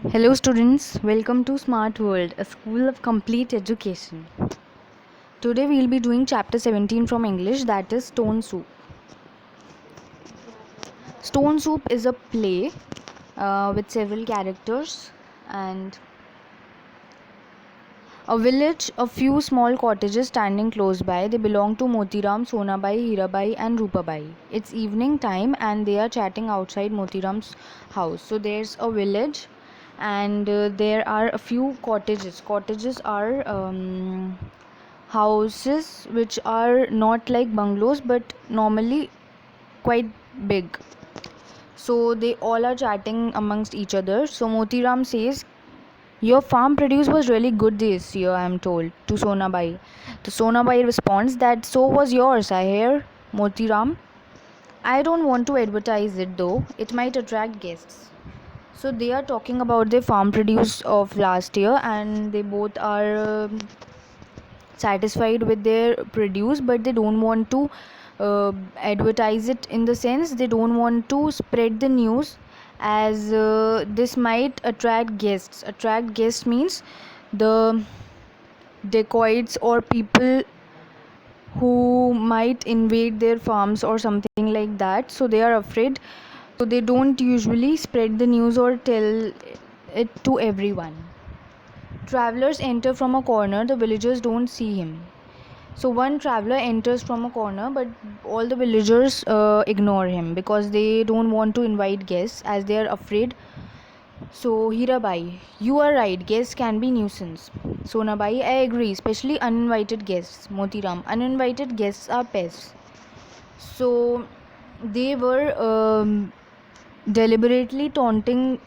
Hello students, welcome to Smart World, a school of complete education. Today we will be doing chapter 17 from English, that is Stone Soup. Stone Soup is a play with several characters and a village, a few small cottages standing close by. They belong to Motiram, Sonabai, Hirabai and Rupabai. It's evening time and they are chatting outside Motiram's house. So there's a village and there are a few cottages. Cottages are houses which are not like bungalows but normally quite big. So they all are chatting amongst each other. So Motiram says, your farm produce was really good this year, I am told, to Sonabai. The Sonabai responds that so was yours, I hear, Motiram. I don't want to advertise it though, it might attract guests. So they are talking about their farm produce of last year and they both are satisfied with their produce, but they don't want to advertise it, in the sense they don't want to spread the news, as this might attract guests means the dacoits or people who might invade their farms or something like that. So they are afraid, so they don't usually spread the news or tell it to everyone. Travelers enter from a corner, the villagers don't see him. So one traveler enters from a corner, but all the villagers ignore him because they don't want to invite guests as they are afraid. So Hirabai, you are right, guests can be nuisance. Sonabai, I agree, especially uninvited guests. Motiram, uninvited guests are pests. So they were deliberately taunting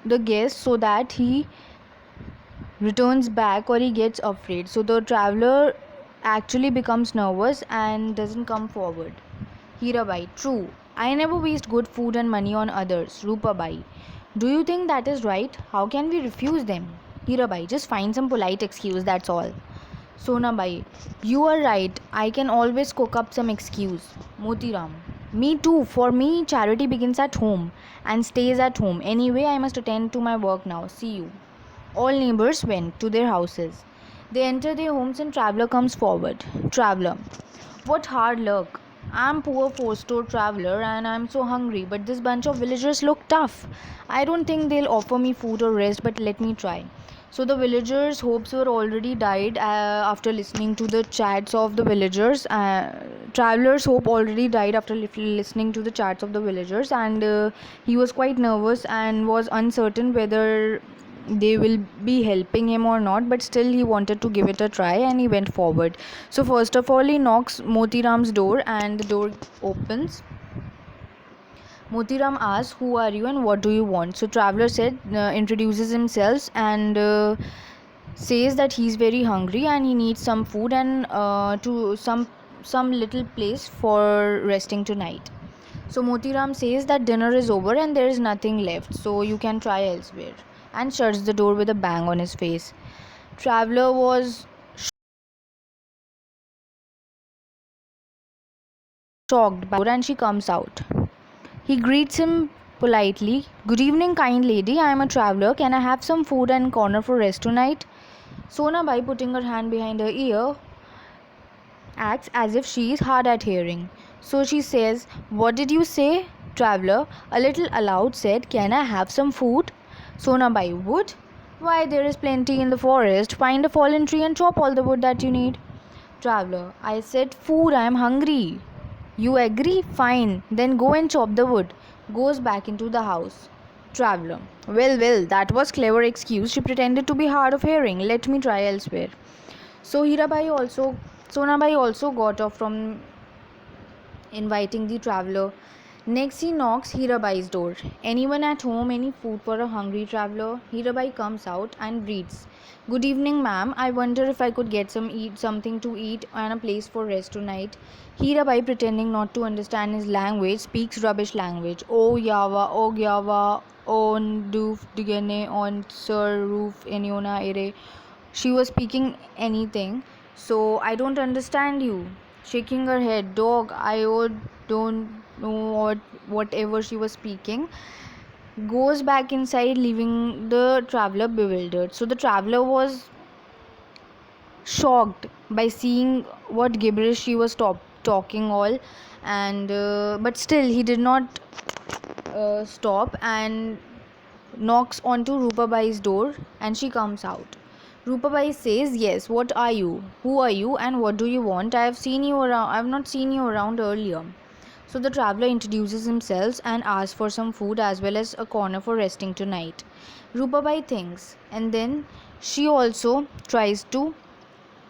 the guest so that he returns back or he gets afraid. So the traveler actually becomes nervous and doesn't come forward. Hirabai, true. I never waste good food and money on others. Rupabai, do you think that is right? How can we refuse them? Hirabai, just find some polite excuse, that's all. Sonabai, you are right. I can always cook up some excuse. Motiram, me too. For me, charity begins at home and stays at home. Anyway, I must attend to my work now. See you. All neighbors went to their houses. They enter their homes and traveler comes forward. Traveler, what hard luck. I'm poor four-store traveler and I'm so hungry, but this bunch of villagers look tough. I don't think they'll offer me food or rest, but let me try. So the villagers' hopes were already died after listening to the chats of the villagers. Traveler's hope already died after listening to the chats of the villagers, and he was quite nervous and was uncertain whether they will be helping him or not, but still he wanted to give it a try and he went forward. So first of all he knocks Motiram's door and the door opens. Motiram asks, who are you and what do you want? So traveler said, introduces himself and says that he's very hungry and he needs some food and to some little place for resting tonight. So Motiram says that dinner is over and there is nothing left, so you can try elsewhere, and shuts the door with a bang on his face. Traveler was shocked by and she comes out. He greets him politely. Good evening, kind lady. I am a traveler. Can I have some food and corner for rest tonight? Sonabai, putting her hand behind her ear, acts as if she is hard at hearing. So she says, what did you say? Traveler, a little aloud, said, can I have some food? Sonabai, wood? Why, there is plenty in the forest. Find a fallen tree and chop all the wood that you need. Traveler, I said food, I am hungry. You agree? Fine. Then go and chop the wood. Goes back into the house. Traveler, well, that was clever excuse. She pretended to be hard of hearing. Let me try elsewhere. So Sonabai also got off from inviting the traveler. Next he knocks Hirabai's door. Anyone at home, any food for a hungry traveler? Hirabai comes out and greets. Good evening, ma'am. I wonder if I could get something to eat and a place for rest tonight. Hirabai, pretending not to understand his language, speaks rubbish language. Oh Yava, oh Gyava, on doof digene, on sir roof eniona ere. She was speaking anything, so I don't understand you. Shaking her head, dog, don't know whatever she was speaking. goes back inside, leaving the traveler bewildered. So the traveler was shocked by seeing what gibberish she was talking all, and but still he did not stop and knocks onto Rupabai's door, and she comes out. Rupabai says, "Yes, what are you? Who are you and what do you want? I have not seen you around earlier." So the traveler introduces himself and asks for some food as well as a corner for resting tonight. Rupabai thinks, and then she also tries to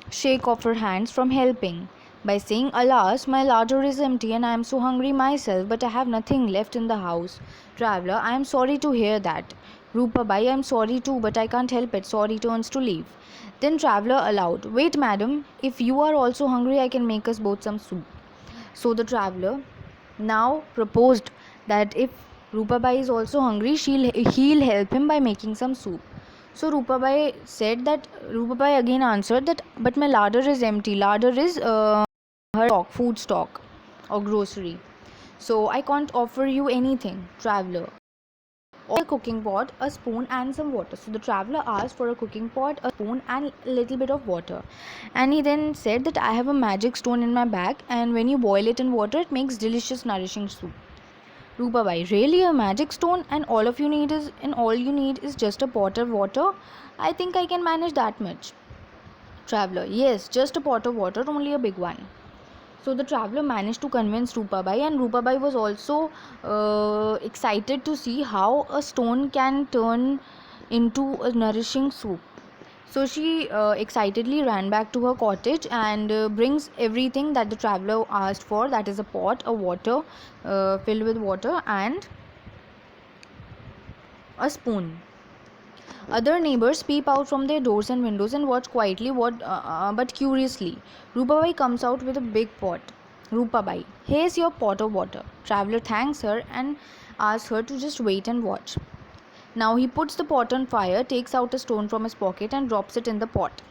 shake off her hands from helping by saying, "Alas, my larder is empty and I am so hungry myself, but I have nothing left in the house." Traveler, "I am sorry to hear that." Rupabai, "I am sorry too, but I can't help it." Sorry turns to leave. Then traveler aloud, "Wait, madam, if you are also hungry, I can make us both some soup." So the traveler now proposed that if Rupabai is also hungry, he'll help him by making some soup. So Rupabai again answered that, "But my larder is empty." Larder is her food stock or grocery. "So I can't offer you anything." Traveler, "A cooking pot, a spoon and some water." So the traveler asked for a cooking pot, a spoon and a little bit of water. And he then said that, "I have a magic stone in my bag, and when you boil it in water, it makes delicious nourishing soup." Rupabai, "Really, a magic stone, and all you need is just a pot of water? I think I can manage that much." Traveler, "Yes, just a pot of water, only a big one." So the traveler managed to convince Rupabai, and Rupabai was also excited to see how a stone can turn into a nourishing soup. So she excitedly ran back to her cottage and brings everything that the traveler asked for, that is a pot, a water filled with water, and a spoon. Other neighbors peep out from their doors and windows and watch quietly, but curiously. Rupabai comes out with a big pot. Rupabai, "Here's your pot of water." Traveler thanks her and asks her to just wait and watch. Now he puts the pot on fire, takes out a stone from his pocket and drops it in the pot.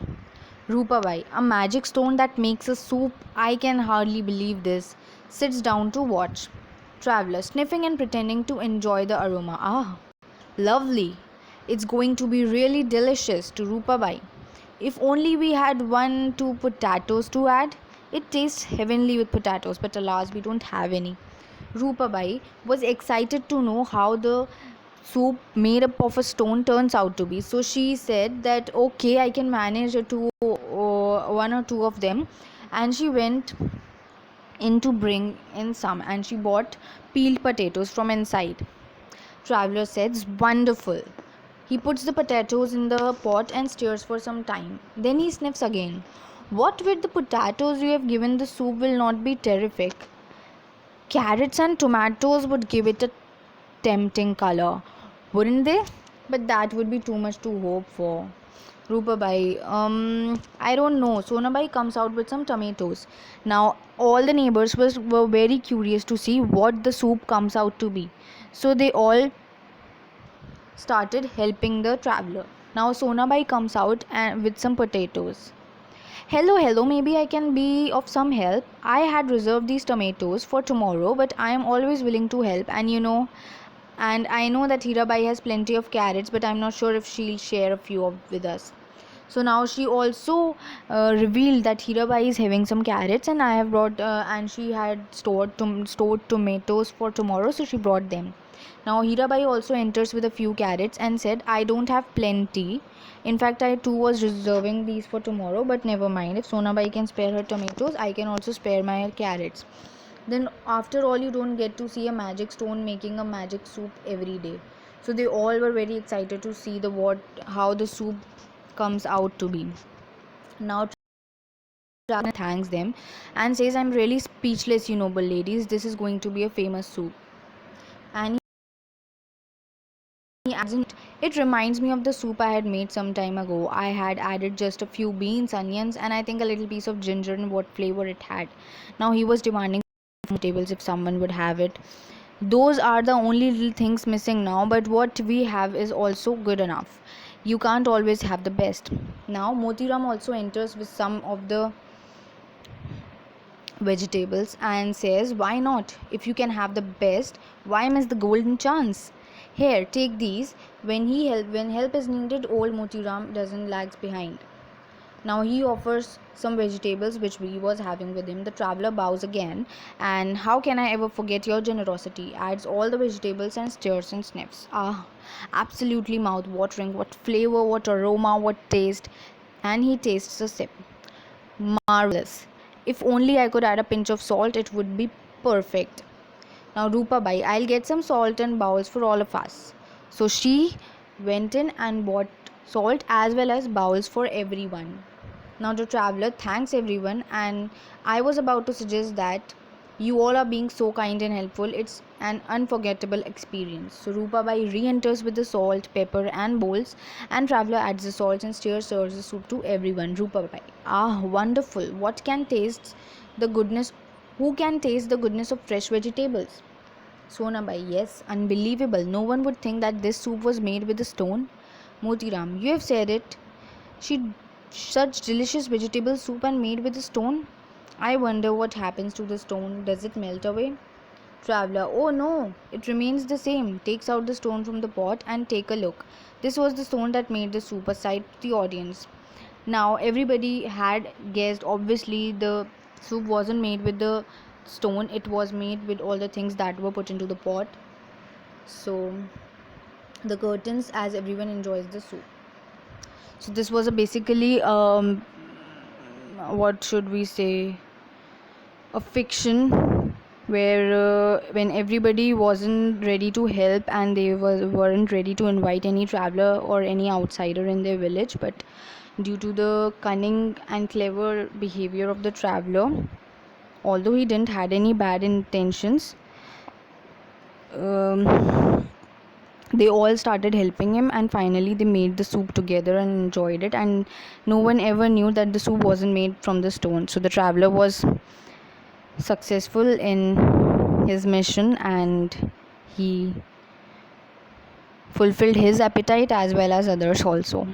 Rupabai, "A magic stone that makes a soup? I can hardly believe this." Sits down to watch. Traveler, sniffing and pretending to enjoy the aroma. "Ah, lovely. It's going to be really delicious." To Rupabai, "If only we had 1, 2 potatoes to add. It tastes heavenly with potatoes, but alas, we don't have any." Rupabai was excited to know how the soup made up of a stone turns out to be. So she said that, "Okay, I can manage one or two of them." And she went in to bring in some, and she bought peeled potatoes from inside. Traveler says, "Wonderful." He puts the potatoes in the pot and stirs for some time. Then he sniffs again. "What with the potatoes you have given, the soup will not be terrific. Carrots and tomatoes would give it a tempting color, wouldn't they? But that would be too much to hope for." Rupabai, I don't know." Sonabai comes out with some tomatoes. Now all the neighbors were very curious to see what the soup comes out to be. So they all started helping the traveler. Now Sonabai comes out and with some potatoes. Hello, maybe I can be of some help. I had reserved these tomatoes for tomorrow, but I am always willing to help, and I know that Hirabai has plenty of carrots, but I'm not sure if she'll share a few with us." So now she also revealed that Hirabai is having some carrots, and I have brought and she had stored tomatoes for tomorrow, so she brought them. Now Hirabai also enters with a few carrots and said, "I don't have plenty. In fact, I too was reserving these for tomorrow, but never mind. If Sonabai can spare her tomatoes, I can also spare my carrots." Then after all, you don't get to see a magic stone making a magic soup every day. So they all were very excited to see how the soup comes out to be. Now Ravana thanks them and says, "I'm really speechless, you noble ladies. This is going to be a famous soup." And he adds, "It reminds me of the soup I had made some time ago. I had added just a few beans, onions, and I think a little piece of ginger, and what flavor it had." Now he was demanding tables if someone would have it. "Those are the only little things missing now, but what we have is also good enough. You can't always have the best." Now Motiram also enters with some of the vegetables and says, "Why not? If you can have the best, why miss the golden chance?" Here, take these. When help is needed, old Motiram doesn't lag behind. Now he offers some vegetables which we was having with him. The traveler bows again, and how can I ever forget your generosity? Adds all the vegetables and stirs and sniffs. Ah, absolutely mouth watering. What flavor, what aroma, what taste. And he tastes a sip. Marvelous. If only I could add a pinch of salt, it would be perfect. Now, Rupa Bai, I'll get some salt and bowls for all of us. So she went in and bought salt as well as bowls for everyone. Now, the traveler thanks everyone, and I was about to suggest that you all are being so kind and helpful. It's an unforgettable experience. So, Rupa Bai re enters with the salt, pepper, and bowls, and traveler adds the salt and serves the soup to everyone. Rupa Bai, ah, wonderful. What can taste the goodness? Who can taste the goodness of fresh vegetables? Sonabai, yes, unbelievable. No one would think that this soup was made with a stone. Motiram, you have said it. She such delicious vegetable soup and made with a stone. I wonder what happens to the stone. Does it melt away? Traveler, oh no, it remains the same. Takes out the stone from the pot and take a look. This was the stone that made the soup, aside the audience. Now everybody had guessed. Obviously, the soup wasn't made with the stone. It was made with all the things that were put into the pot. So the curtains, as everyone enjoys the soup. So this was a basically what should we say, a fiction where when everybody wasn't ready to help and they weren't ready to invite any traveler or any outsider in their village, but due to the cunning and clever behavior of the traveler, although he didn't had any bad intentions, they all started helping him, and finally they made the soup together and enjoyed it, and no one ever knew that the soup wasn't made from the stone. So the traveler was successful in his mission, and he fulfilled his appetite as well as others also.